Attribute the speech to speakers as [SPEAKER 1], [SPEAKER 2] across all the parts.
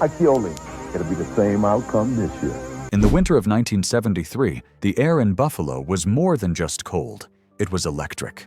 [SPEAKER 1] It'll be the same outcome this year.
[SPEAKER 2] In the winter of 1973, the air in Buffalo was more than just cold. It was electric.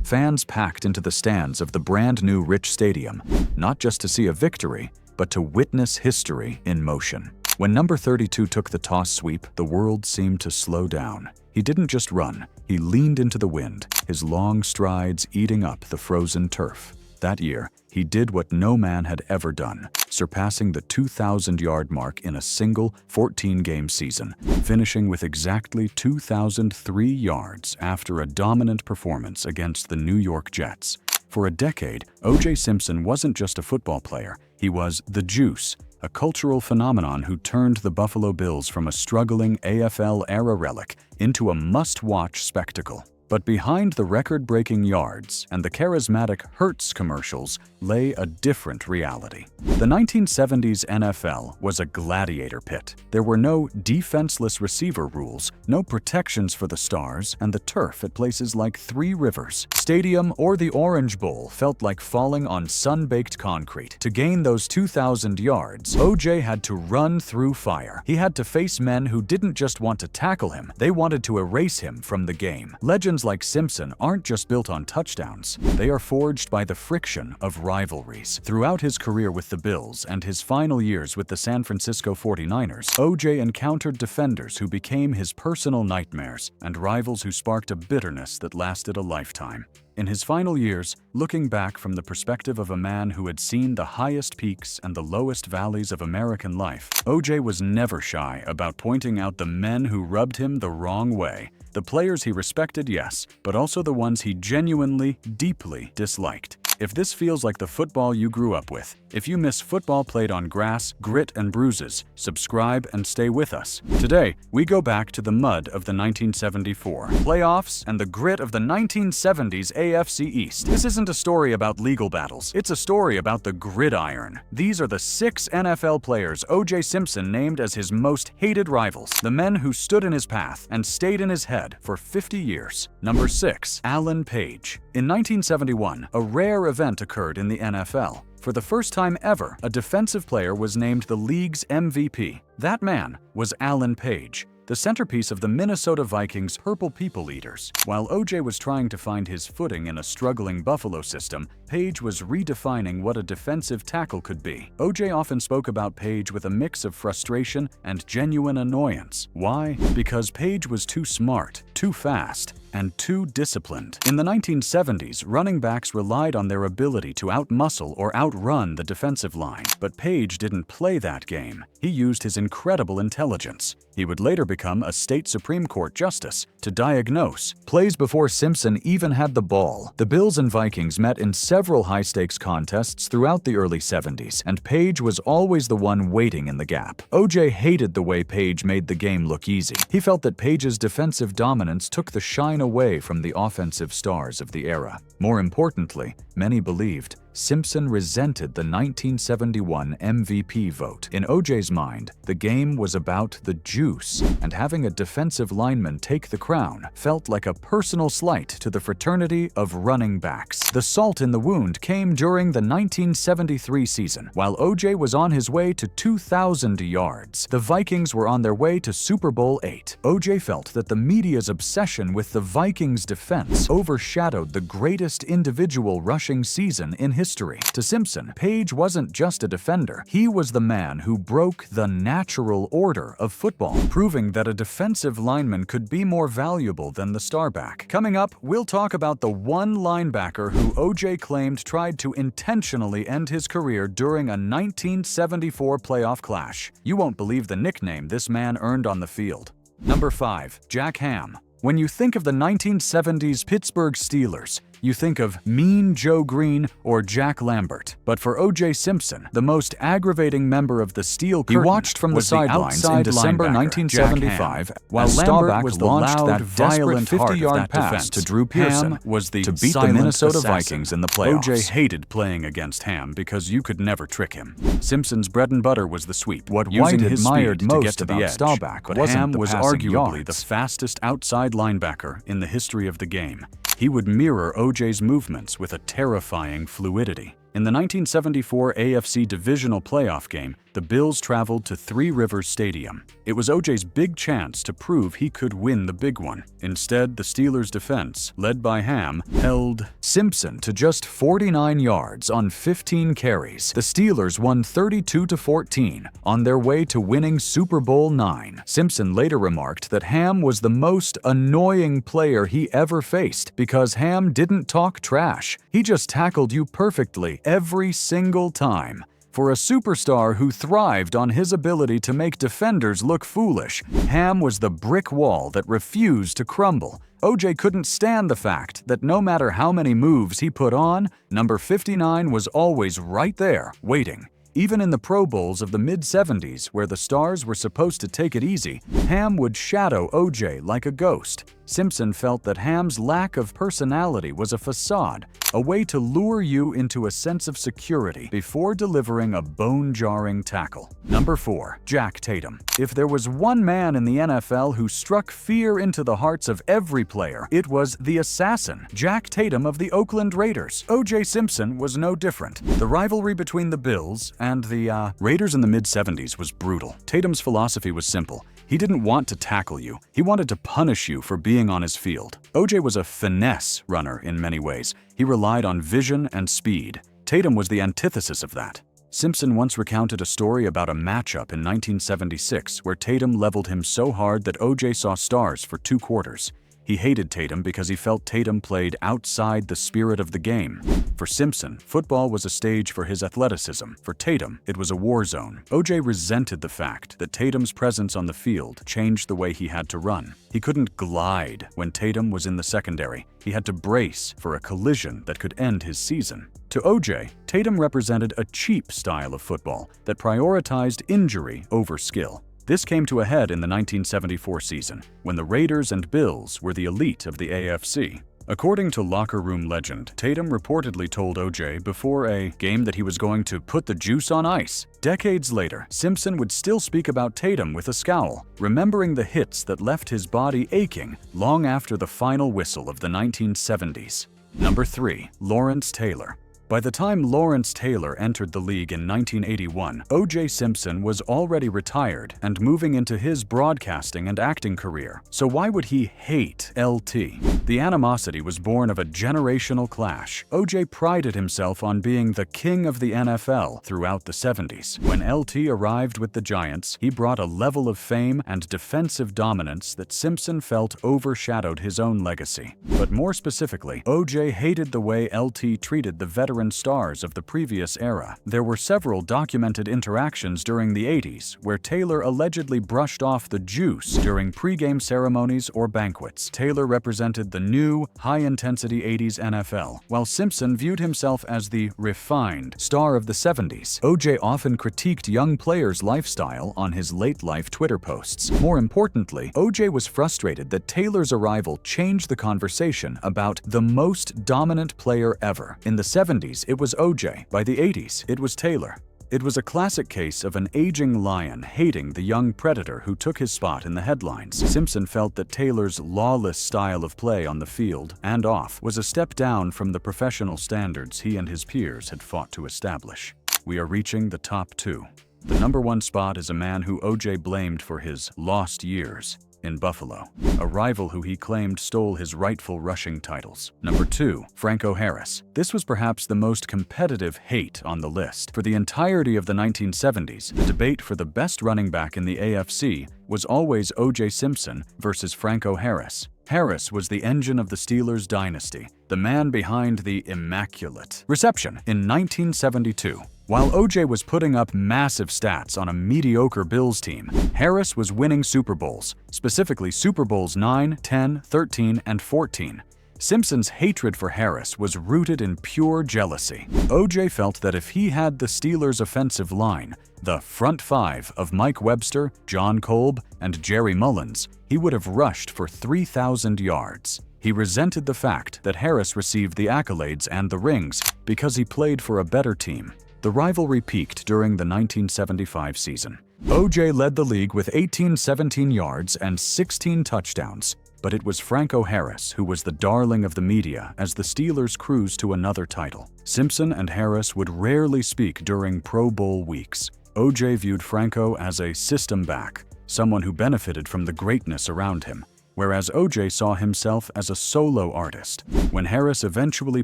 [SPEAKER 2] Fans packed into the stands of the brand-new Rich Stadium, not just to see a victory, but to witness history in motion. When number 32 took the toss sweep, the world seemed to slow down. He didn't just run, he leaned into the wind, his long strides eating up the frozen turf. That year, he did what no man had ever done, surpassing the 2,000-yard mark in a single 14-game season, finishing with exactly 2,003 yards after a dominant performance against the New York Jets. For a decade, O.J. Simpson wasn't just a football player, he was the Juice, a cultural phenomenon who turned the Buffalo Bills from a struggling AFL-era relic into a must-watch spectacle. But behind the record-breaking yards and the charismatic Hertz commercials lay a different reality. The 1970s NFL was a gladiator pit. There were no defenseless receiver rules, no protections for the stars, and the turf at places like Three Rivers Stadium or the Orange Bowl felt like falling on sun-baked concrete. To gain those 2,000 yards, O.J. had to run through fire. He had to face men who didn't just want to tackle him, they wanted to erase him from the game. Legends like Simpson aren't just built on touchdowns. They are forged by the friction of rivalries. Throughout his career with the Bills and his final years with the San Francisco 49ers, O.J. encountered defenders who became his personal nightmares and rivals who sparked a bitterness that lasted a lifetime. In his final years, looking back from the perspective of a man who had seen the highest peaks and the lowest valleys of American life, O.J. was never shy about pointing out the men who rubbed him the wrong way. The players he respected, yes, but also the ones he genuinely, deeply disliked. If this feels like the football you grew up with, if you miss football played on grass, grit, and bruises, subscribe and stay with us. Today, we go back to the mud of the 1974 playoffs and the grit of the 1970s AFC East. This isn't a story about legal battles. It's a story about the gridiron. These are the 6 NFL players O.J. Simpson named as his most hated rivals, the men who stood in his path and stayed in his head for 50 years. Number 6, Alan Page. In 1971, a rare event occurred in the NFL. For the first time ever, a defensive player was named the league's MVP. That man was Alan Page, the centerpiece of the Minnesota Vikings' Purple People Eaters. While O.J. was trying to find his footing in a struggling Buffalo system, Page was redefining what a defensive tackle could be. O.J. often spoke about Page with a mix of frustration and genuine annoyance. Why? Because Page was too smart, too fast, and too disciplined. In the 1970s, running backs relied on their ability to outmuscle or outrun the defensive line. But Page didn't play that game. He used his incredible intelligence. He would later become a state Supreme Court justice to diagnose plays before Simpson even had the ball. The Bills and Vikings met in several high-stakes contests throughout the early 70s, and Page was always the one waiting in the gap. O.J. hated the way Page made the game look easy. He felt that Page's defensive dominance took the shine away from the offensive stars of the era. More importantly, many believed Simpson resented the 1971 MVP vote. In O.J.'s mind, the game was about the juice, and having a defensive lineman take the crown felt like a personal slight to the fraternity of running backs. The salt in the wound came during the 1973 season. While O.J. was on his way to 2,000 yards, the Vikings were on their way to Super Bowl VIII. O.J. felt that the media's obsession with the Vikings' defense overshadowed the greatest individual rushing season in history. To Simpson, Page wasn't just a defender. He was the man who broke the natural order of football, proving that a defensive lineman could be more valuable than the starback. Coming up, we'll talk about the one linebacker who O.J. claimed tried to intentionally end his career during a 1974 playoff clash. You won't believe the nickname this man earned on the field. Number 5, Jack Ham. When you think of the 1970s Pittsburgh Steelers, you think of Mean Joe Green or Jack Lambert. But for O.J. Simpson, the most aggravating member of the Steel Curtain, he watched from the sidelines in December 1975, while Lambert was launched that violent 50-yard pass to Drew Pearson was to beat the Minnesota Vikings in the playoffs. O.J. hated playing against Ham because you could never trick him. Simpson's bread and butter was the sweep, what White admired most to get to the edge, but Ham was arguably the fastest outside linebacker in the history of the game. He would mirror O.J.'s movements with a terrifying fluidity. In the 1974 AFC divisional playoff game, the Bills traveled to Three Rivers Stadium. It was OJ's big chance to prove he could win the big one. Instead, the Steelers' defense, led by Ham, held Simpson to just 49 yards on 15 carries. The Steelers won 32-14 on their way to winning Super Bowl IX. Simpson later remarked that Ham was the most annoying player he ever faced because Ham didn't talk trash. He just tackled you perfectly every single time. For a superstar who thrived on his ability to make defenders look foolish, Ham was the brick wall that refused to crumble. OJ couldn't stand the fact that no matter how many moves he put on, number 59 was always right there, waiting. Even in the Pro Bowls of the mid-70s, where the stars were supposed to take it easy, Ham would shadow OJ like a ghost. Simpson felt that Ham's lack of personality was a facade, a way to lure you into a sense of security before delivering a bone-jarring tackle. Number 4. Jack Tatum. If there was one man in the NFL who struck fear into the hearts of every player, it was the assassin, Jack Tatum of the Oakland Raiders. O.J. Simpson was no different. The rivalry between the Bills and the Raiders in the mid-70s was brutal. Tatum's philosophy was simple. He didn't want to tackle you. He wanted to punish you for being on his field. OJ was a finesse runner in many ways. He relied on vision and speed. Tatum was the antithesis of that. Simpson once recounted a story about a matchup in 1976 where Tatum leveled him so hard that OJ saw stars for 2 quarters. He hated Tatum because he felt Tatum played outside the spirit of the game. For Simpson, football was a stage for his athleticism. For Tatum, it was a war zone. OJ resented the fact that Tatum's presence on the field changed the way he had to run. He couldn't glide when Tatum was in the secondary. He had to brace for a collision that could end his season. To OJ, Tatum represented a cheap style of football that prioritized injury over skill. This came to a head in the 1974 season, when the Raiders and Bills were the elite of the AFC. According to locker room legend, Tatum reportedly told OJ before a game that he was going to put the juice on ice. Decades later, Simpson would still speak about Tatum with a scowl, remembering the hits that left his body aching long after the final whistle of the 1970s. Number 3. Lawrence Taylor. By the time Lawrence Taylor entered the league in 1981, O.J. Simpson was already retired and moving into his broadcasting and acting career. So why would he hate LT? The animosity was born of a generational clash. O.J. prided himself on being the king of the NFL throughout the 70s. When LT arrived with the Giants, he brought a level of fame and defensive dominance that Simpson felt overshadowed his own legacy. But more specifically, O.J. hated the way LT treated the veteran stars of the previous era. There were several documented interactions during the 80s where Taylor allegedly brushed off the juice during pre-game ceremonies or banquets. Taylor represented the new, high-intensity 80s NFL, while Simpson viewed himself as the refined star of the 70s. OJ often critiqued young players' lifestyle on his late-life Twitter posts. More importantly, OJ was frustrated that Taylor's arrival changed the conversation about the most dominant player ever. In the 70s, it was OJ. By the 80s, it was Taylor. It was a classic case of an aging lion hating the young predator who took his spot in the headlines. Simpson felt that Taylor's lawless style of play on the field and off was a step down from the professional standards he and his peers had fought to establish. We are reaching the top 2. The number 1 spot is a man who OJ blamed for his lost years in Buffalo, a rival who he claimed stole his rightful rushing titles. Number 2, Franco Harris. This was perhaps the most competitive hate on the list. For the entirety of the 1970s, the debate for the best running back in the AFC was always O.J. Simpson versus Franco Harris. Harris was the engine of the Steelers' dynasty, the man behind the immaculate reception in 1972. While OJ was putting up massive stats on a mediocre Bills team, Harris was winning Super Bowls, specifically Super Bowls 9, 10, 13, and 14. Simpson's hatred for Harris was rooted in pure jealousy. OJ felt that if he had the Steelers' offensive line, the front 5 of Mike Webster, John Kolb, and Jerry Mullins, he would have rushed for 3,000 yards. He resented the fact that Harris received the accolades and the rings because he played for a better team. The rivalry peaked during the 1975 season. OJ led the league with 17 yards and 16 touchdowns, but it was Franco Harris who was the darling of the media as the Steelers cruised to another title. Simpson and Harris would rarely speak during Pro Bowl weeks. O.J. viewed Franco as a system back, someone who benefited from the greatness around him, whereas O.J. saw himself as a solo artist. When Harris eventually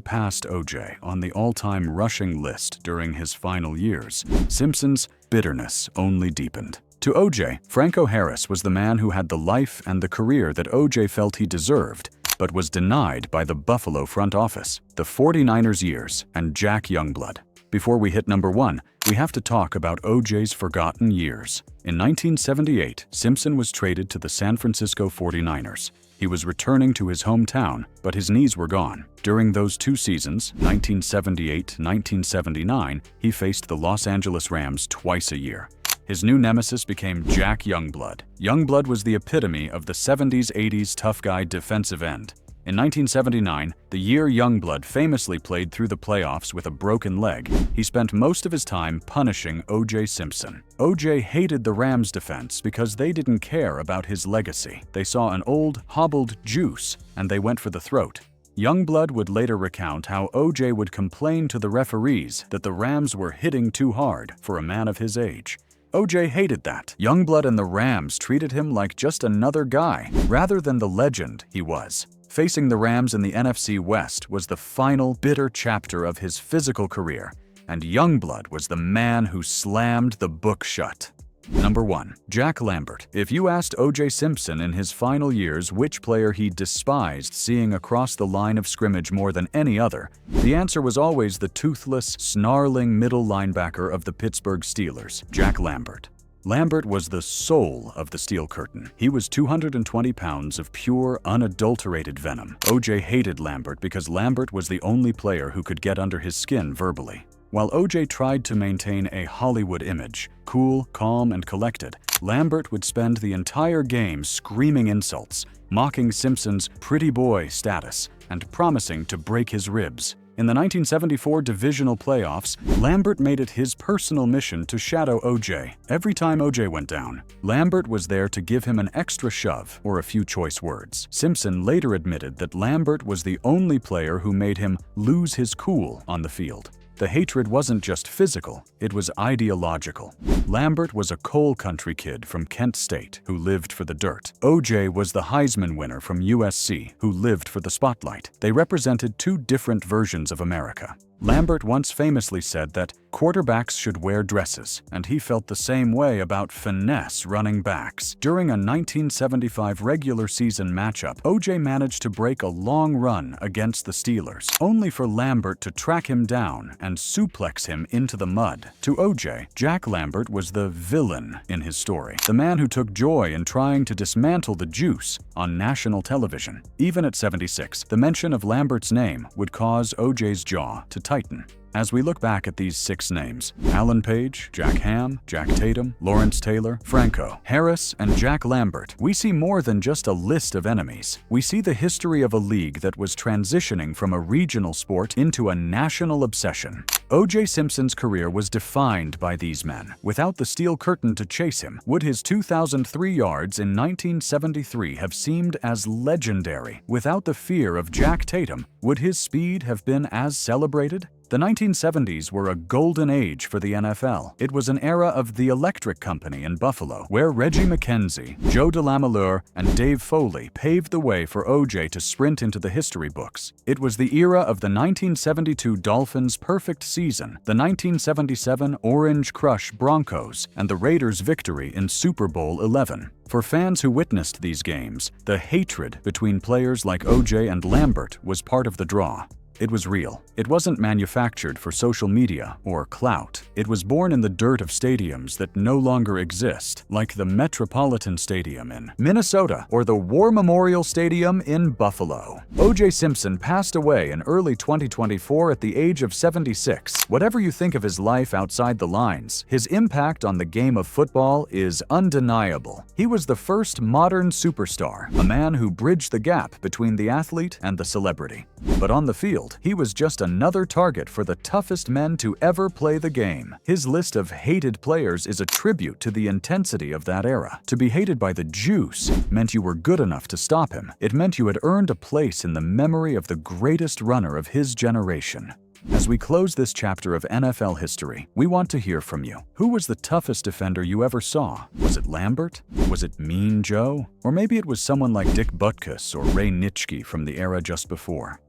[SPEAKER 2] passed O.J. on the all-time rushing list during his final years, Simpson's bitterness only deepened. To O.J., Franco Harris was the man who had the life and the career that O.J. felt he deserved, but was denied by the Buffalo front office, the 49ers years, and Jack Youngblood. Before we hit number 1, we have to talk about O.J.'s forgotten years. In 1978, Simpson was traded to the San Francisco 49ers. He was returning to his hometown, but his knees were gone. During those 2 seasons, 1978-1979, he faced the Los Angeles Rams twice a year. His new nemesis became Jack Youngblood. Youngblood was the epitome of the 70s-80s tough guy defensive end. In 1979, the year Youngblood famously played through the playoffs with a broken leg, he spent most of his time punishing O.J. Simpson. O.J. hated the Rams' defense because they didn't care about his legacy. They saw an old, hobbled juice, and they went for the throat. Youngblood would later recount how O.J. would complain to the referees that the Rams were hitting too hard for a man of his age. O.J. hated that. Youngblood and the Rams treated him like just another guy, rather than the legend he was. Facing the Rams in the NFC West was the final bitter chapter of his physical career, and Youngblood was the man who slammed the book shut. Number 1. Jack Lambert. If you asked O.J. Simpson in his final years which player he despised seeing across the line of scrimmage more than any other, the answer was always the toothless, snarling middle linebacker of the Pittsburgh Steelers, Jack Lambert. Lambert was the soul of the Steel Curtain. He was 220 pounds of pure, unadulterated venom. O.J. hated Lambert because Lambert was the only player who could get under his skin verbally. While O.J. tried to maintain a Hollywood image, cool, calm, and collected, Lambert would spend the entire game screaming insults, mocking Simpson's pretty boy status, and promising to break his ribs. In the 1974 divisional playoffs, Lambert made it his personal mission to shadow O.J. Every time O.J. went down, Lambert was there to give him an extra shove or a few choice words. Simpson later admitted that Lambert was the only player who made him lose his cool on the field. The hatred wasn't just physical, it was ideological. Lambert was a coal country kid from Kent State who lived for the dirt. O.J. was the Heisman winner from USC who lived for the spotlight. They represented 2 different versions of America. Lambert once famously said that quarterbacks should wear dresses, and he felt the same way about finesse running backs. During a 1975 regular season matchup, O.J. managed to break a long run against the Steelers, only for Lambert to track him down and suplex him into the mud. To O.J., Jack Lambert was the villain in his story, the man who took joy in trying to dismantle the juice on national television. Even at 76, the mention of Lambert's name would cause O.J.'s jaw to tighten. As we look back at these 6 names, Alan Page, Jack Ham, Jack Tatum, Lawrence Taylor, Franco, Harris, and Jack Lambert, we see more than just a list of enemies. We see the history of a league that was transitioning from a regional sport into a national obsession. O.J. Simpson's career was defined by these men. Without the Steel Curtain to chase him, would his 2,003 yards in 1973 have seemed as legendary? Without the fear of Jack Tatum, would his speed have been as celebrated? The 1970s were a golden age for the NFL. It was an era of the Electric Company in Buffalo, where Reggie McKenzie, Joe DeLamelure, and Dave Foley paved the way for O.J. to sprint into the history books. It was the era of the 1972 Dolphins' perfect season, the 1977 Orange Crush Broncos, and the Raiders' victory in Super Bowl XI. For fans who witnessed these games, the hatred between players like O.J. and Lambert was part of the draw. It was real. It wasn't manufactured for social media or clout. It was born in the dirt of stadiums that no longer exist, like the Metropolitan Stadium in Minnesota or the War Memorial Stadium in Buffalo. O.J. Simpson passed away in early 2024 at the age of 76. Whatever you think of his life outside the lines, his impact on the game of football is undeniable. He was the first modern superstar, a man who bridged the gap between the athlete and the celebrity. But on the field, he was just another target for the toughest men to ever play the game. His list of hated players is a tribute to the intensity of that era. To be hated by the juice meant you were good enough to stop him. It meant you had earned a place in the memory of the greatest runner of his generation. As we close this chapter of NFL history, we want to hear from you. Who was the toughest defender you ever saw? Was it Lambert? Was it Mean Joe? Or maybe it was someone like Dick Butkus or Ray Nitschke from the era just before?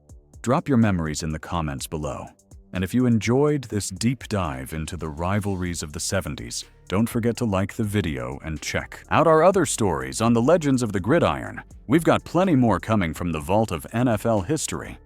[SPEAKER 2] Drop your memories in the comments below. And if you enjoyed this deep dive into the rivalries of the 70s, don't forget to like the video and check out our other stories on the legends of the gridiron. We've got plenty more coming from the vault of NFL history.